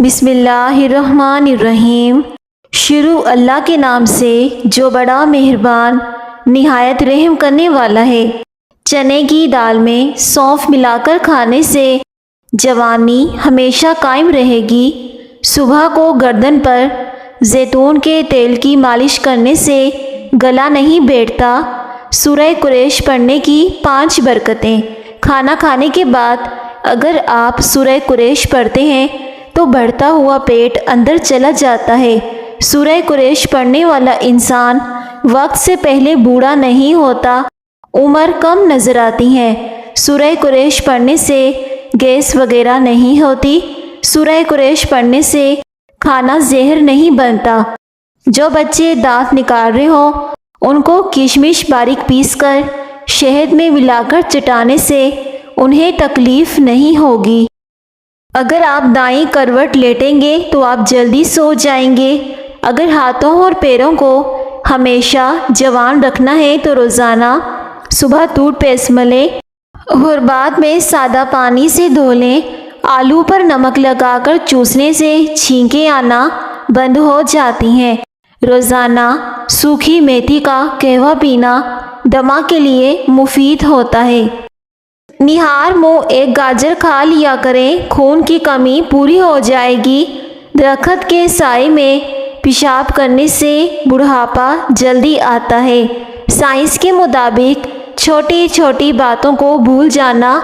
بسم اللہ الرحمن الرحیم۔ شروع اللہ کے نام سے جو بڑا مہربان نہایت رحم کرنے والا ہے۔ چنے کی دال میں سونف ملا کر کھانے سے جوانی ہمیشہ قائم رہے گی۔ صبح کو گردن پر زیتون کے تیل کی مالش کرنے سے گلا نہیں بیٹھتا۔ سورہ قریش پڑھنے کی 5 برکتیں۔ کھانا کھانے کے بعد اگر آپ سورہ قریش پڑھتے ہیں تو بڑھتا ہوا پیٹ اندر چلا جاتا ہے۔ سورہ قریش پڑھنے والا انسان وقت سے پہلے بوڑھا نہیں ہوتا، عمر کم نظر آتی ہے۔ سورہ قریش پڑھنے سے گیس وغیرہ نہیں ہوتی۔ سورہ قریش پڑھنے سے کھانا زہر نہیں بنتا۔ جو بچے دانت نکال رہے ہوں ان کو کشمش باریک پیس کر شہد میں ملا کر چٹانے سے انہیں تکلیف نہیں ہوگی۔ اگر آپ دائیں کروٹ لیٹیں گے تو آپ جلدی سو جائیں گے۔ اگر ہاتھوں اور پیروں کو ہمیشہ جوان رکھنا ہے تو روزانہ صبح ٹوتھ پیسٹ ملیں اور بعد میں سادہ پانی سے دھو لیں۔ آلو پر نمک لگا کر چوسنے سے چھینکیں آنا بند ہو جاتی ہیں۔ روزانہ سوکھی میتھی کا قہوہ پینا دمہ کے لیے مفید ہوتا ہے۔ نہار منہ ایک گاجر کھا لیا کریں، خون کی کمی پوری ہو جائے گی۔ درخت کے سائے میں پیشاب کرنے سے بڑھاپا جلدی آتا ہے۔ سائنس کے مطابق چھوٹی چھوٹی باتوں کو بھول جانا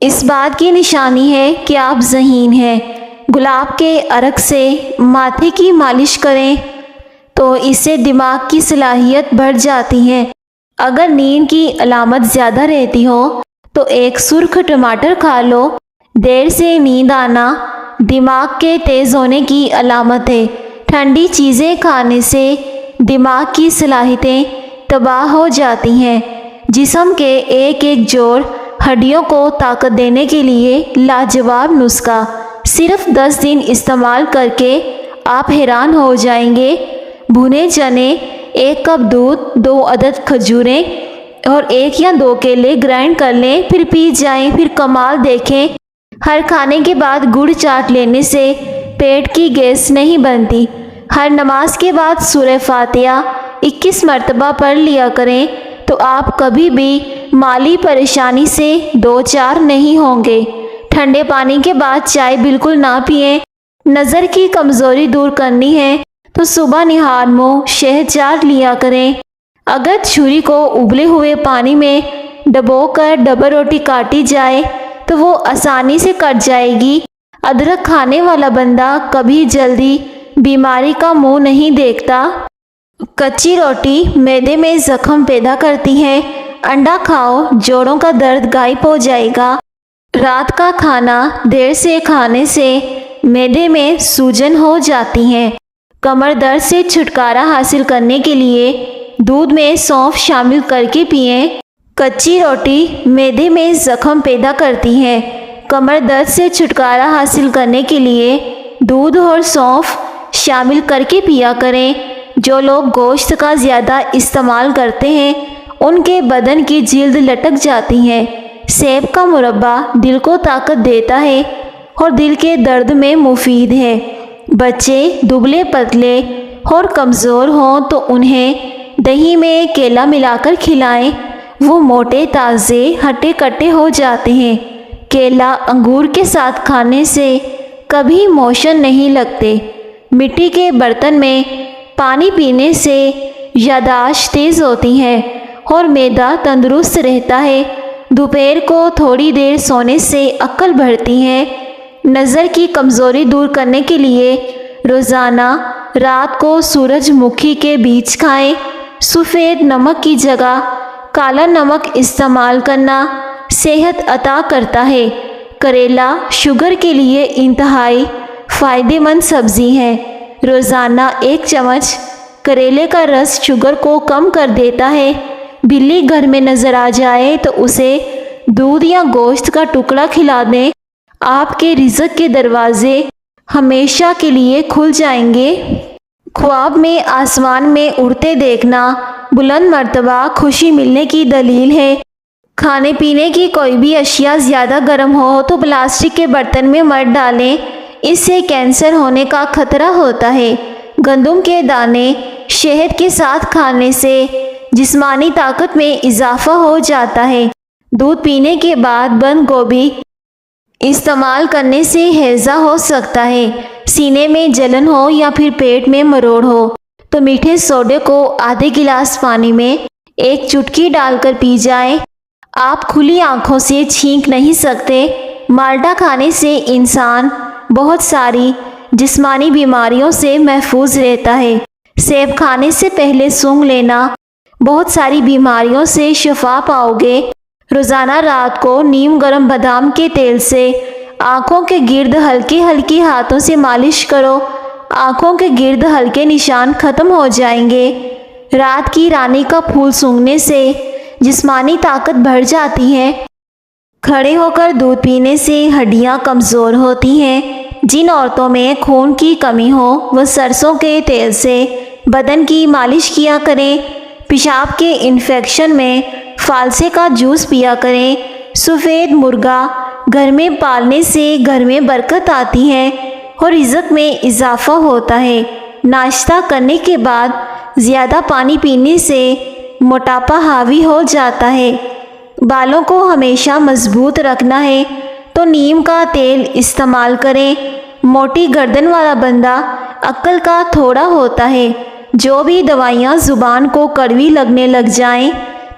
اس بات کی نشانی ہے کہ آپ ذہین ہیں۔ گلاب کے عرق سے ماتھے کی مالش کریں تو اس سے دماغ کی صلاحیت بڑھ جاتی ہے۔ اگر نیند کی علامت زیادہ رہتی ہو تو ایک سرخ ٹماٹر کھا لو۔ دیر سے نیند آنا دماغ کے تیز ہونے کی علامت ہے۔ ٹھنڈی چیزیں کھانے سے دماغ کی صلاحیتیں تباہ ہو جاتی ہیں۔ جسم کے ایک ایک جوڑ ہڈیوں کو طاقت دینے کے لیے لاجواب نسخہ۔ صرف 10 دن استعمال کر کے آپ حیران ہو جائیں گے۔ بھنے چنے، 1 کپ دودھ، 2 عدد کھجوریں اور 1 یا 2 کیلے گرائنڈ کر لیں، پھر پی جائیں، پھر کمال دیکھیں۔ ہر کھانے کے بعد گڑ چاٹ لینے سے پیٹ کی گیس نہیں بنتی۔ ہر نماز کے بعد سورہ فاتحہ 21 مرتبہ پڑھ لیا کریں تو آپ کبھی بھی مالی پریشانی سے دوچار نہیں ہوں گے۔ ٹھنڈے پانی کے بعد چائے بالکل نہ پئیں۔ نظر کی کمزوری دور کرنی ہے تو صبح نہار منہ شہد چاٹ لیا کریں۔ اگر چھری کو ابلے ہوئے پانی میں ڈبو کر ڈبل روٹی کاٹی جائے تو وہ آسانی سے کٹ جائے گی۔ ادرک کھانے والا بندہ کبھی جلدی بیماری کا منہ نہیں دیکھتا۔ کچی روٹی معدے میں زخم پیدا کرتی ہے۔ انڈا کھاؤ، جوڑوں کا درد غائب ہو جائے گا۔ رات کا کھانا دیر سے کھانے سے معدے میں سوجن ہو جاتی ہے۔ کمر درد سے چھٹکارا حاصل کرنے کے لیے دودھ میں سونف شامل کر کے پئیں۔ کچی روٹی معدے میں زخم پیدا کرتی ہے۔ کمر درد سے چھٹکارا حاصل کرنے کے لیے دودھ اور سونف شامل کر کے پیا کریں۔ جو لوگ گوشت کا زیادہ استعمال کرتے ہیں ان کے بدن کی جلد لٹک جاتی ہے۔ سیب کا مربع دل کو طاقت دیتا ہے اور دل کے درد میں مفید ہے۔ بچے دبلے پتلے اور کمزور ہوں تو انہیں دہی میں کیلا ملا کر کھلائیں، وہ موٹے تازے ہٹے کٹے ہو جاتے ہیں۔ کیلا انگور کے ساتھ کھانے سے کبھی موشن نہیں لگتے۔ مٹی کے برتن میں پانی پینے سے یادداشت تیز ہوتی ہے اور معدہ تندرست رہتا ہے۔ دوپہر کو تھوڑی دیر سونے سے عقل بڑھتی ہے۔ نظر کی کمزوری دور کرنے کے لیے روزانہ رات کو سورج مکھی کے بیج کھائیں۔ سفید نمک کی جگہ کالا نمک استعمال کرنا صحت عطا کرتا ہے۔ کریلا شوگر کے لیے انتہائی فائدہ مند سبزی ہے۔ روزانہ 1 چمچ کریلے کا رس شوگر کو کم کر دیتا ہے۔ بلی گھر میں نظر آ جائے تو اسے دودھ یا گوشت کا ٹکڑا کھلا دیں، آپ کے رزق کے دروازے ہمیشہ کے لیے کھل جائیں گے۔ خواب میں آسمان میں اڑتے دیکھنا بلند مرتبہ خوشی ملنے کی دلیل ہے۔ کھانے پینے کی کوئی بھی اشیاء زیادہ گرم ہو تو پلاسٹک کے برتن میں مت ڈالیں، اس سے کینسر ہونے کا خطرہ ہوتا ہے۔ گندم کے دانے شہد کے ساتھ کھانے سے جسمانی طاقت میں اضافہ ہو جاتا ہے۔ دودھ پینے کے بعد بند گوبھی استعمال کرنے سے ہیضہ ہو سکتا ہے۔ سینے میں جلن ہو یا پھر پیٹ میں مروڑ ہو تو میٹھے سوڈے کو آدھے گلاس پانی میں 1 چٹکی ڈال کر پی جائیں۔ آپ کھلی آنکھوں سے چھینک نہیں سکتے۔ مالٹا کھانے سے انسان بہت ساری جسمانی بیماریوں سے محفوظ رہتا ہے۔ سیب کھانے سے پہلے سونگھ لینا، بہت ساری بیماریوں سے شفا پاؤ گے۔ روزانہ رات کو نیم گرم بادام کے تیل سے آنکھوں کے گرد ہلکی ہلکی ہاتھوں سے مالش کرو، آنکھوں کے گرد ہلکے نشان ختم ہو جائیں گے۔ رات کی رانی کا پھول سونگھنے سے جسمانی طاقت بڑھ جاتی ہے۔ کھڑے ہو کر دودھ پینے سے ہڈیاں کمزور ہوتی ہیں۔ جن عورتوں میں خون کی کمی ہو وہ سرسوں کے تیل سے بدن کی مالش کیا کریں۔ پیشاب کے انفیکشن میں فالسے کا جوس پیا کریں۔ سفید مرغا گھر میں پالنے سے گھر میں برکت آتی ہے اور رزق میں اضافہ ہوتا ہے۔ ناشتہ کرنے کے بعد زیادہ پانی پینے سے موٹاپا حاوی ہو جاتا ہے۔ بالوں کو ہمیشہ مضبوط رکھنا ہے تو نیم کا تیل استعمال کریں۔ موٹی گردن والا بندہ عقل کا تھوڑا ہوتا ہے۔ جو بھی دوائیاں زبان کو کڑوی لگنے لگ جائیں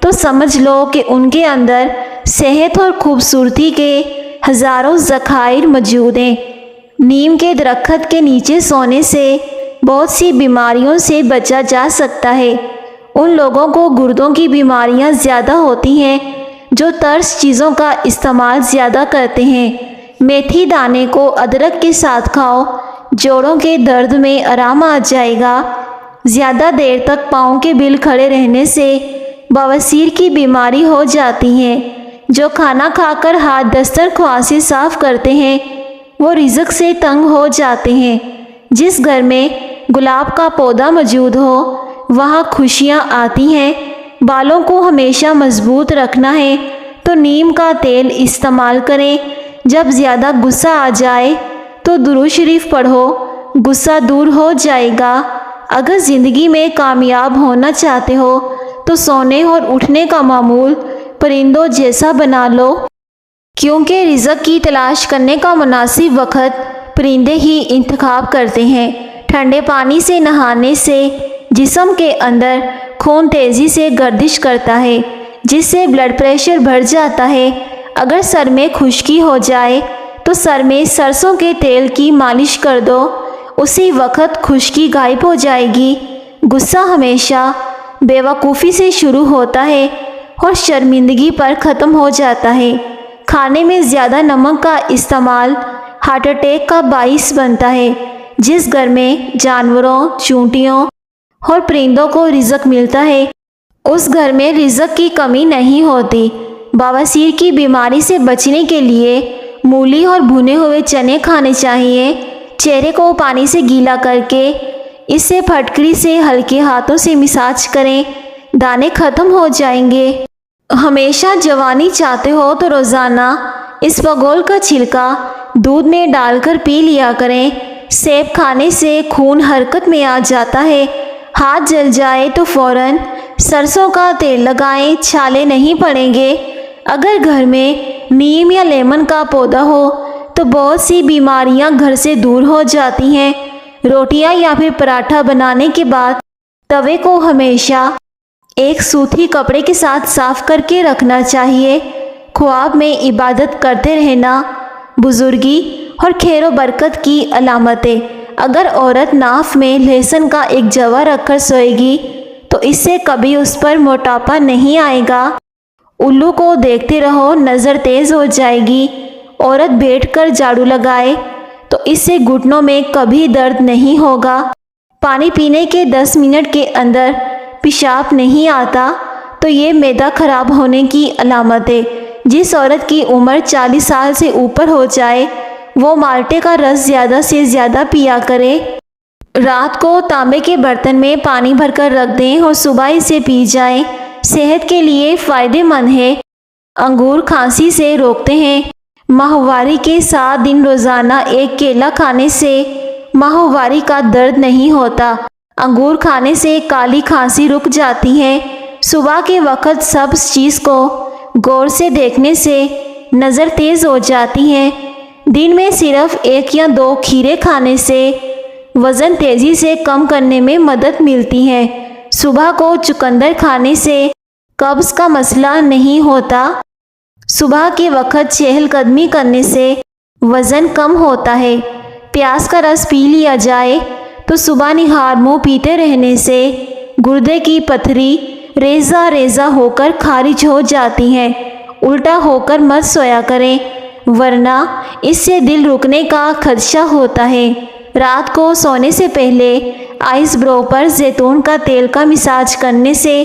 تو سمجھ لو کہ ان کے اندر صحت اور خوبصورتی کے ہزاروں ذخائر موجود ہیں۔ نیم کے درخت کے نیچے سونے سے بہت سی بیماریوں سے بچا جا سکتا ہے۔ ان لوگوں کو گردوں کی بیماریاں زیادہ ہوتی ہیں جو ترش چیزوں کا استعمال زیادہ کرتے ہیں۔ میتھی دانے کو ادرک کے ساتھ کھاؤ، جوڑوں کے درد میں آرام آ جائے گا۔ زیادہ دیر تک پاؤں کے بل کھڑے رہنے سے بواسیر کی بیماری ہو جاتی ہے۔ جو کھانا کھا کر ہاتھ دسترخوان سے صاف کرتے ہیں وہ رزق سے تنگ ہو جاتے ہیں۔ جس گھر میں گلاب کا پودا موجود ہو وہاں خوشیاں آتی ہیں۔ بالوں کو ہمیشہ مضبوط رکھنا ہے تو نیم کا تیل استعمال کریں۔ جب زیادہ غصہ آ جائے تو درود شریف پڑھو، غصہ دور ہو جائے گا۔ اگر زندگی میں کامیاب ہونا چاہتے ہو تو سونے اور اٹھنے کا معمول پرندوں جیسا بنا لو، کیونکہ رزق کی تلاش کرنے کا مناسب وقت پرندے ہی انتخاب کرتے ہیں۔ ٹھنڈے پانی سے نہانے سے جسم کے اندر خون تیزی سے گردش کرتا ہے جس سے بلڈ پریشر بڑھ جاتا ہے۔ اگر سر میں خشکی ہو جائے تو سر میں سرسوں کے تیل کی مالش کر دو، اسی وقت خشکی غائب ہو جائے گی۔ غصہ ہمیشہ بیوقوفی سے شروع ہوتا ہے اور شرمندگی پر ختم ہو جاتا ہے۔ کھانے میں زیادہ نمک کا استعمال ہارٹ اٹیک کا باعث بنتا ہے۔ جس گھر میں جانوروں، چونٹیوں اور پرندوں کو رزق ملتا ہے اس گھر میں رزق کی کمی نہیں ہوتی۔ بواسیر کی بیماری سے بچنے کے لیے مولی اور بھنے ہوئے چنے کھانے چاہیے۔ چہرے کو پانی سے گیلا کر کے اس سے پھٹکری سے ہلکے ہاتھوں سے مساج کریں، دانے ختم ہو جائیں گے۔ ہمیشہ جوانی چاہتے ہو تو روزانہ اسفغول کا چھلکا دودھ میں ڈال کر پی لیا کریں۔ سیب کھانے سے خون حرکت میں آ جاتا ہے۔ ہاتھ جل جائے تو فوراً سرسوں کا تیل لگائیں، چھالے نہیں پڑیں گے۔ اگر گھر میں نیم یا لیمن کا پودا ہو تو بہت سی بیماریاں گھر سے دور ہو جاتی ہیں۔ روٹیاں یا پھر پراٹھا بنانے کے بعد توے کو ہمیشہ ایک سوتی کپڑے کے ساتھ صاف کر کے رکھنا چاہیے۔ خواب میں عبادت کرتے رہنا بزرگی اور خیر و برکت کی علامتیں۔ اگر عورت ناف میں لہسن کا ایک جوا رکھ کر سوئے گی تو اس سے کبھی اس پر موٹاپا نہیں آئے گا۔ الو کو دیکھتے رہو، نظر تیز ہو جائے گی۔ عورت بیٹھ کر جھاڑو لگائے تو اس سے گھٹنوں میں کبھی درد نہیں ہوگا۔ پانی پینے کے 10 منٹ کے اندر پیشاب نہیں آتا تو یہ معدہ خراب ہونے کی علامت ہے۔ جس عورت کی عمر 40 سال سے اوپر ہو جائے وہ مالٹے کا رس زیادہ سے زیادہ پیا کرے۔ رات کو تانبے کے برتن میں پانی بھر کر رکھ دیں اور صبح اسے پی جائیں، صحت کے لیے فائدہ مند ہے۔ انگور کھانسی سے روکتے ہیں۔ ماہواری کے 7 دن روزانہ ایک کیلا کھانے سے ماہواری کا درد نہیں ہوتا۔ انگور کھانے سے کالی کھانسی رک جاتی ہے۔ صبح کے وقت سبز چیز کو غور سے دیکھنے سے نظر تیز ہو جاتی ہے۔ دن میں صرف 1 یا 2 کھیرے کھانے سے وزن تیزی سے کم کرنے میں مدد ملتی ہے۔ صبح کو چقندر کھانے سے قبض کا مسئلہ نہیں ہوتا۔ صبح کے وقت چہل قدمی کرنے سے وزن کم ہوتا ہے۔ پیاز کا رس پی لیا جائے تو صبح نہار منہ پیتے رہنے سے گردے کی پتھری ریزہ ریزہ ہو کر خارج ہو جاتی ہے۔ الٹا ہو کر مت سویا کریں، ورنہ اس سے دل رکنے کا خدشہ ہوتا ہے۔ رات کو سونے سے پہلے آئس برو پر زیتون کا تیل کا مساج کرنے سے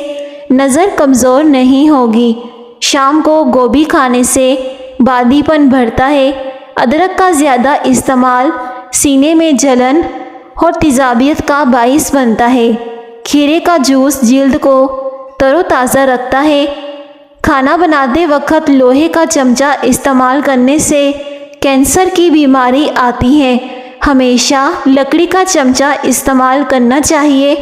نظر کمزور نہیں ہوگی۔ شام کو گوبھی کھانے سے بادی پن بڑھتا ہے۔ ادرک کا زیادہ استعمال سینے میں جلن اور تیزابیت کا باعث بنتا ہے۔ کھیرے کا جوس جلد کو تر و تازہ رکھتا ہے۔ کھانا بناتے وقت لوہے کا چمچہ استعمال کرنے سے کینسر کی بیماری آتی ہے۔ ہمیشہ لکڑی کا چمچہ استعمال کرنا چاہیے۔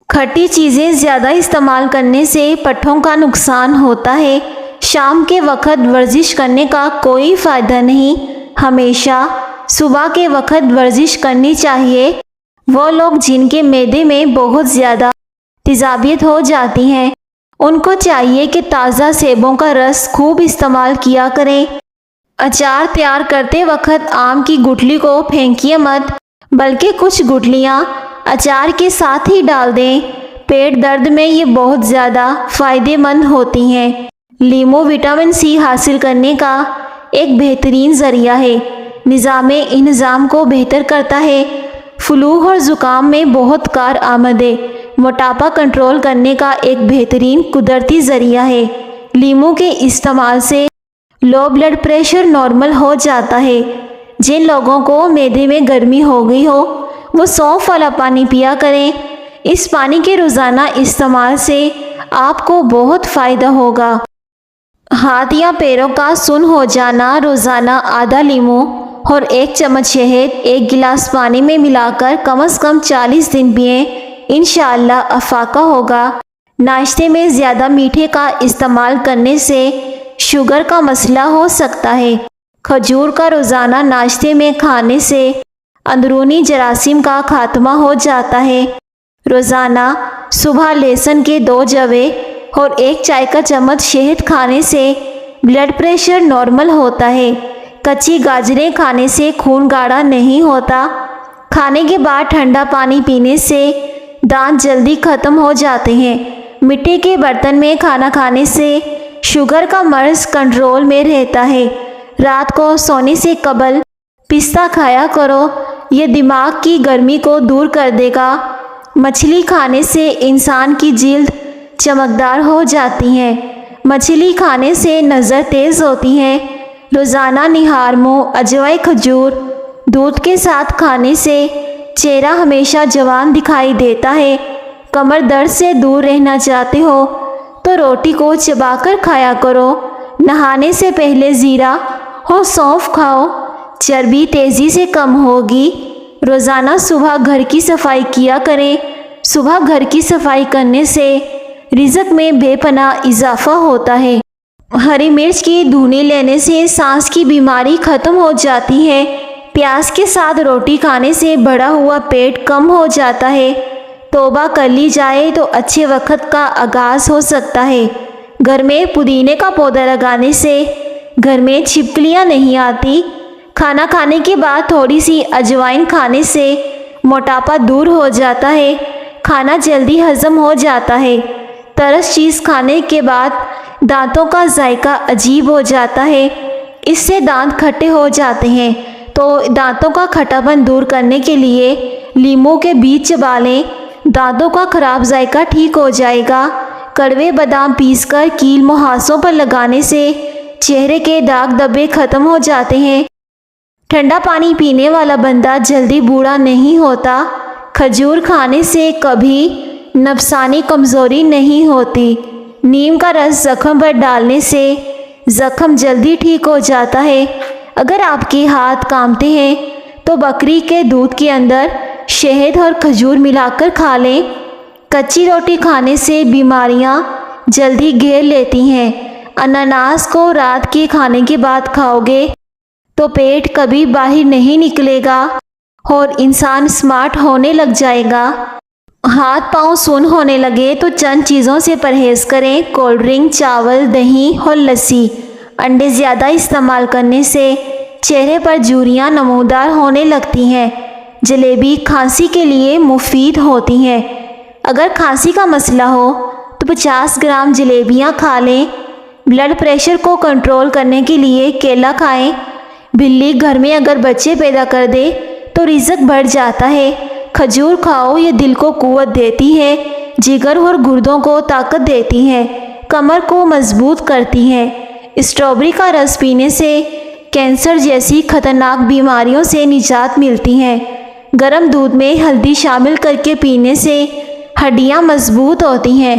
کھٹی چیزیں زیادہ استعمال کرنے سے پٹھوں کا نقصان ہوتا ہے۔ شام کے وقت ورزش کرنے کا کوئی فائدہ نہیں۔ ہمیشہ صبح کے وقت ورزش کرنی چاہیے۔ وہ لوگ جن کے معدے میں بہت زیادہ تیزابیت ہو جاتی ہیں، ان کو چاہیے کہ تازہ سیبوں کا رس خوب استعمال کیا کریں۔ اچار تیار کرتے وقت آم کی گٹھلی کو پھینکیے مت، بلکہ کچھ گٹھلیاں اچار کے ساتھ ہی ڈال دیں۔ پیٹ درد میں یہ بہت زیادہ فائدہ مند ہوتی ہیں۔ لیمو وٹامن سی حاصل کرنے کا ایک بہترین ذریعہ ہے۔ نظام انہضام کو بہتر کرتا ہے۔ فلو اور زکام میں بہت کارآمد ہے۔ موٹاپا کنٹرول کرنے کا ایک بہترین قدرتی ذریعہ ہے۔ لیمو کے استعمال سے لو بلڈ پریشر نارمل ہو جاتا ہے۔ جن لوگوں کو معدے میں گرمی ہو گئی ہو وہ سونف والا پانی پیا کریں۔ اس پانی کے روزانہ استعمال سے آپ کو بہت فائدہ ہوگا۔ ہاتھ یا پیروں کا سن ہو جانا، روزانہ آدھا لیمو اور 1 چمچ شہد 1 گلاس پانی میں ملا کر کم از کم 40 دن پئیں، انشاءاللہ افاقہ ہوگا۔ ناشتے میں زیادہ میٹھے کا استعمال کرنے سے شوگر کا مسئلہ ہو سکتا ہے۔ کھجور کا روزانہ ناشتے میں کھانے سے اندرونی جراثیم کا خاتمہ ہو جاتا ہے۔ روزانہ صبح لہسن کے 2 جوے اور 1 چائے کا چمچ شہد کھانے سے بلڈ پریشر نارمل ہوتا ہے۔ کچی گاجریں کھانے سے خون گاڑھا نہیں ہوتا۔ کھانے کے بعد ٹھنڈا پانی پینے سے دانت جلدی ختم ہو جاتے ہیں۔ مٹی کے برتن میں کھانا کھانے سے شوگر کا مرض کنٹرول میں رہتا ہے۔ رات کو سونے سے قبل پستہ کھایا کرو، یہ دماغ کی گرمی کو دور کر دے گا۔ مچھلی کھانے سے انسان کی جلد چمکدار ہو جاتی ہے۔ مچھلی کھانے سے نظر تیز ہوتی ہے۔ روزانہ نہار منہ اجوائے کھجور دودھ کے ساتھ کھانے سے چہرہ ہمیشہ جوان دکھائی دیتا ہے۔ کمر درد سے دور رہنا چاہتے ہو تو روٹی کو چبا کر کھایا کرو۔ نہانے سے پہلے زیرہ اور سونف کھاؤ، چربی تیزی سے کم ہوگی۔ روزانہ صبح گھر کی صفائی کیا کریں۔ صبح گھر کی صفائی کرنے سے رزق میں بے پناہ اضافہ ہوتا ہے۔ ہری مرچ کی دھونی لینے سے سانس کی بیماری ختم ہو جاتی ہے۔ پیاز کے ساتھ روٹی کھانے سے بڑھا ہوا پیٹ کم ہو جاتا ہے۔ توبہ کر لی جائے تو اچھے وقت کا آغاز ہو سکتا ہے۔ گھر میں پودینے کا پودا لگانے سے گھر میں چھپکلیاں نہیں آتی۔ کھانا کھانے کے بعد تھوڑی سی اجوائن کھانے سے موٹاپا دور ہو جاتا ہے۔ کھانا جلدی ہضم ہو جاتا ہے۔ ترش چیز کھانے کے بعد دانتوں کا ذائقہ عجیب ہو جاتا ہے، اس سے دانت کھٹے ہو جاتے ہیں۔ تو دانتوں کا کھٹا پن دور کرنے کے لیے لیموں کے بیج چبا لیں، دانتوں کا خراب ذائقہ ٹھیک ہو جائے گا۔ کڑوے بادام پیس کر کیل مہاسوں پر لگانے سے چہرے کے داغ دھبے ختم ہو جاتے ہیں۔ ٹھنڈا پانی پینے والا بندہ جلدی بوڑھا نہیں ہوتا۔ کھجور کھانے سے کبھی نفسانی کمزوری نہیں ہوتی۔ نیم کا رس زخم پر ڈالنے سے زخم جلدی ٹھیک ہو جاتا ہے۔ اگر آپ کے ہاتھ کانپتے ہیں تو بکری کے دودھ کے اندر شہد اور کھجور ملا کر کھا لیں۔ کچی روٹی کھانے سے بیماریاں جلدی گھیر لیتی ہیں۔ انناس کو رات کے کھانے کے بعد کھاؤ گے تو پیٹ کبھی باہر نہیں نکلے گا اور انسان سمارٹ ہونے لگ جائے گا۔ ہاتھ پاؤں سن ہونے لگے تو چند چیزوں سے پرہیز کریں: کولڈ ڈرنک، چاول، دہی اور لسی۔ انڈے زیادہ استعمال کرنے سے چہرے پر جھریاں نمودار ہونے لگتی ہیں۔ جلیبی کھانسی کے لیے مفید ہوتی ہیں۔ اگر کھانسی کا مسئلہ ہو تو 50 گرام جلیبیاں کھا لیں۔ بلڈ پریشر کو کنٹرول کرنے کے لیے کیلا کھائیں۔ بلی گھر میں اگر بچے پیدا کر دے تو رزق بڑھ جاتا ہے۔ کھجور کھاؤ، یہ دل کو قوت دیتی ہے، جگر اور گردوں کو طاقت دیتی ہے، کمر کو مضبوط کرتی ہے۔ اسٹرابیری کا رس پینے سے کینسر جیسی خطرناک بیماریوں سے نجات ملتی ہے۔ گرم دودھ میں ہلدی شامل کر کے پینے سے ہڈیاں مضبوط ہوتی ہیں۔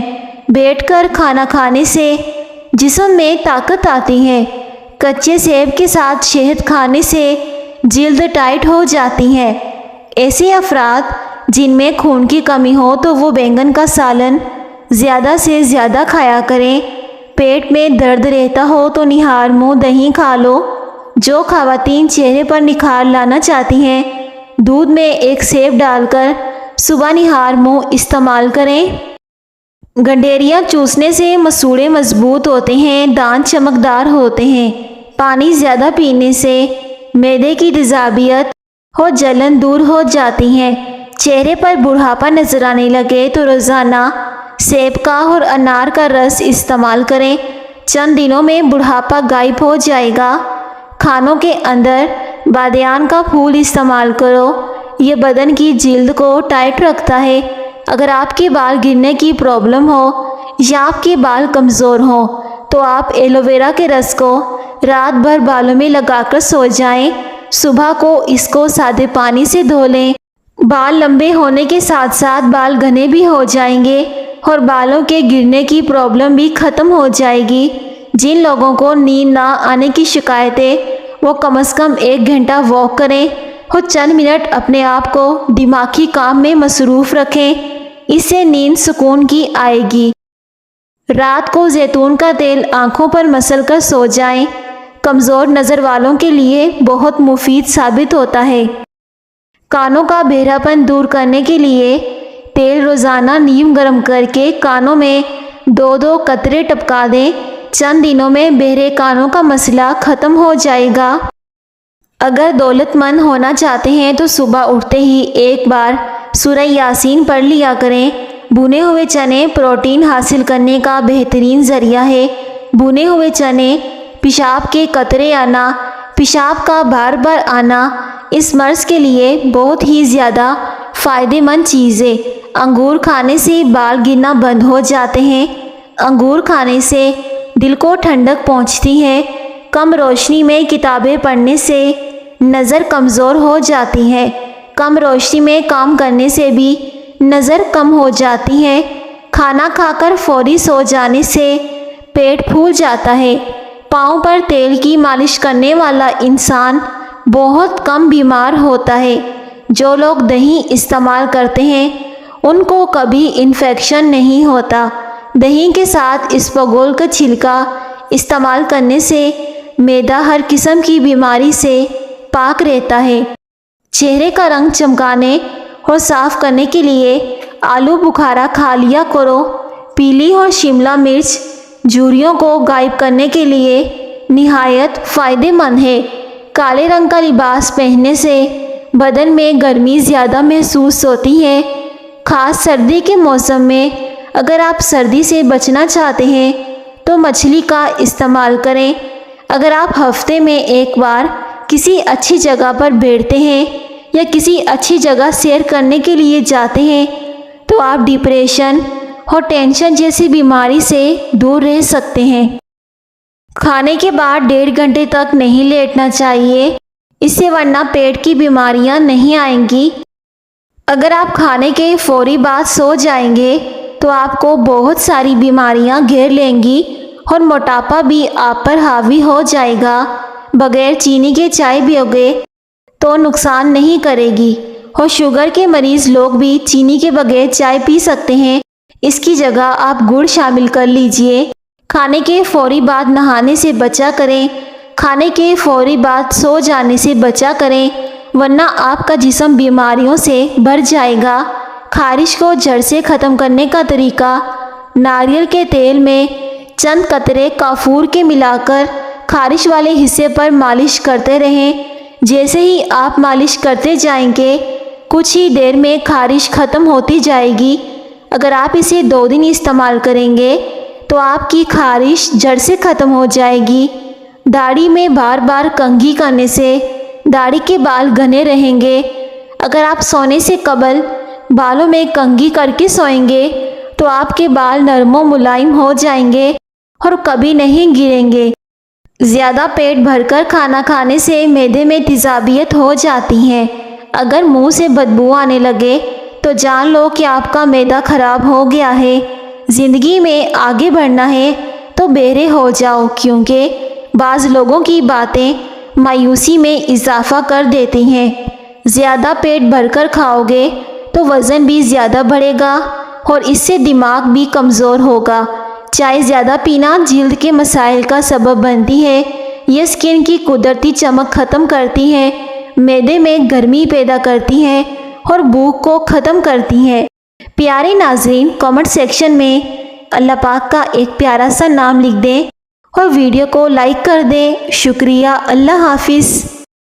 بیٹھ کر کھانا کھانے سے جسم میں طاقت آتی ہے۔ کچے سیب کے ساتھ شہد کھانے سے جلد ٹائٹ ہو جاتی ہے۔ ایسے افراد جن میں خون کی کمی ہو تو وہ بینگن کا سالن زیادہ سے زیادہ کھایا کریں۔ پیٹ میں درد رہتا ہو تو نہار منہ دہی کھا لو۔ جو خواتین چہرے پر نکھار لانا چاہتی ہیں، دودھ میں ایک سیب ڈال کر صبح نہار منہ استعمال کریں۔ گنڈیریاں چوسنے سے مسوڑے مضبوط ہوتے ہیں، دانت چمکدار ہوتے ہیں۔ پانی زیادہ پینے سے معدے کی تیزابیت اور جلن دور ہو جاتی ہے۔ چہرے پر بڑھاپا نظر آنے لگے تو روزانہ سیب کا اور انار کا رس استعمال کریں۔ چند دنوں میں بڑھاپا غائب ہو جائے گا۔ کھانوں کے اندر بادیان کا پھول استعمال کرو، یہ بدن کی جلد کو ٹائٹ رکھتا ہے۔ اگر آپ کے بال گرنے کی پرابلم ہو یا آپ کے بال کمزور ہوں تو آپ ایلو ویرا کے رس کو رات بھر بالوں میں لگا کر سو جائیں۔ صبح کو اس کو سادے پانی سے دھو لیں۔ بال لمبے ہونے کے ساتھ ساتھ بال گھنے بھی ہو جائیں گے اور بالوں کے گرنے کی پرابلم بھی ختم ہو جائے گی۔ جن لوگوں کو نیند نہ آنے کی شکایت ہے وہ کم از کم 1 گھنٹہ واک کریں اور چند منٹ اپنے آپ کو دماغی کام میں مصروف رکھیں، اس سے نیند سکون کی آئے گی۔ رات کو زیتون کا تیل آنکھوں پر مسل کر سو جائیں، کمزور نظر والوں کے لیے بہت مفید ثابت ہوتا ہے۔ کانوں کا بہرا پن دور کرنے کے لیے تیل روزانہ نیم گرم کر کے کانوں میں 2 قطرے ٹپکا دیں۔ چند دنوں میں بہرے کانوں کا مسئلہ ختم ہو جائے گا۔ اگر دولت مند ہونا چاہتے ہیں تو صبح اٹھتے ہی ایک بار سورہ یاسین پڑھ لیا کریں۔ بھنے ہوئے چنے پروٹین حاصل کرنے کا بہترین ذریعہ ہے۔ بھنے ہوئے چنے، پیشاب کے قطرے آنا، پیشاب کا بار بار آنا اس مرض کے لیے بہت ہی زیادہ فائدہ مند چیز ہے۔ انگور کھانے سے بال گرنا بند ہو جاتے ہیں۔ انگور کھانے سے دل کو ٹھنڈک پہنچتی ہے۔ کم روشنی میں کتابیں پڑھنے سے نظر کمزور ہو جاتی ہے۔ کم روشنی میں کام کرنے سے بھی نظر کم ہو جاتی ہے۔ کھانا کھا کر فوری سو جانے سے پیٹ پھول جاتا ہے۔ پاؤں پر تیل کی مالش کرنے والا انسان بہت کم بیمار ہوتا ہے۔ جو لوگ دہی استعمال کرتے ہیں ان کو کبھی انفیکشن نہیں ہوتا۔ دہی کے ساتھ اسپغول کا چھلکا استعمال کرنے سے معدہ ہر قسم کی بیماری سے پاک رہتا ہے۔ چہرے کا رنگ چمکانے اور صاف کرنے کے لیے آلو بخارا کھا لیا کرو۔ پیلی اور شملہ مرچ جھریوں کو غائب کرنے کے لیے نہایت فائدہ مند ہے۔ کالے رنگ کا لباس پہننے سے بدن میں گرمی زیادہ محسوس ہوتی ہے، خاص سردی کے موسم میں۔ اگر آپ سردی سے بچنا چاہتے ہیں تو مچھلی کا استعمال کریں۔ اگر آپ ہفتے میں ایک بار کسی اچھی جگہ پر بیٹھتے ہیں یا کسی اچھی جگہ سیر کرنے کے لیے جاتے ہیں تو آپ ڈپریشن اور ٹینشن جیسی بیماری سے دور رہ سکتے ہیں۔ کھانے کے بعد 1.5 گھنٹے تک نہیں لیٹنا چاہیے، اس سے ورنہ پیٹ کی بیماریاں نہیں آئیں گی۔ اگر آپ کھانے کے فوری بعد سو جائیں گے تو آپ کو بہت ساری بیماریاں گھیر لیں گی اور موٹاپا بھی آپ پر حاوی ہو جائے گا۔ بغیر چینی کے چائے پیوگے تو نقصان نہیں کرے گی، اور شوگر کے مریض لوگ بھی چینی کے بغیر چائے پی سکتے ہیں۔ اس کی جگہ آپ گڑ شامل کر لیجئے۔ کھانے کے فوری بعد نہانے سے بچا کریں۔ کھانے کے فوری بعد سو جانے سے بچا کریں، ورنہ آپ کا جسم بیماریوں سے بھر جائے گا۔ خارش کو جڑ سے ختم کرنے کا طریقہ: ناریل کے تیل میں چند قطرے کافور کے ملا کر خارش والے حصے پر مالش کرتے رہیں۔ جیسے ہی آپ مالش کرتے جائیں گے، کچھ ہی دیر میں خارش ختم ہوتی جائے گی۔ اگر آپ اسے 2 دن استعمال کریں گے تو آپ کی خارش جڑ سے ختم ہو جائے گی۔ داڑھی میں بار بار کنگھی کرنے سے داڑھی کے بال گھنے رہیں گے۔ اگر آپ سونے سے قبل بالوں میں کنگھی کر کے سوئیں گے تو آپ کے بال نرم و ملائم ہو جائیں گے اور کبھی نہیں گریں گے۔ زیادہ پیٹ بھر کر کھانا کھانے سے معدے میں تیزابیت ہو جاتی ہے۔ اگر منہ سے بدبو آنے لگے تو جان لو کہ آپ کا معدہ خراب ہو گیا ہے۔ زندگی میں آگے بڑھنا ہے تو بہرے ہو جاؤ، کیونکہ بعض لوگوں کی باتیں مایوسی میں اضافہ کر دیتی ہیں۔ زیادہ پیٹ بھر کر کھاؤ گے تو وزن بھی زیادہ بڑھے گا اور اس سے دماغ بھی کمزور ہوگا۔ چائے زیادہ پینا جلد کے مسائل کا سبب بنتی ہے۔ یہ سکن کی قدرتی چمک ختم کرتی ہے، معدے میں گرمی پیدا کرتی ہے اور بھوک کو ختم کرتی ہے۔ پیارے ناظرین، کامنٹ سیکشن میں اللہ پاک کا ایک پیارا سا نام لکھ دیں اور ویڈیو کو لائک کر دیں۔ شکریہ۔ اللہ حافظ۔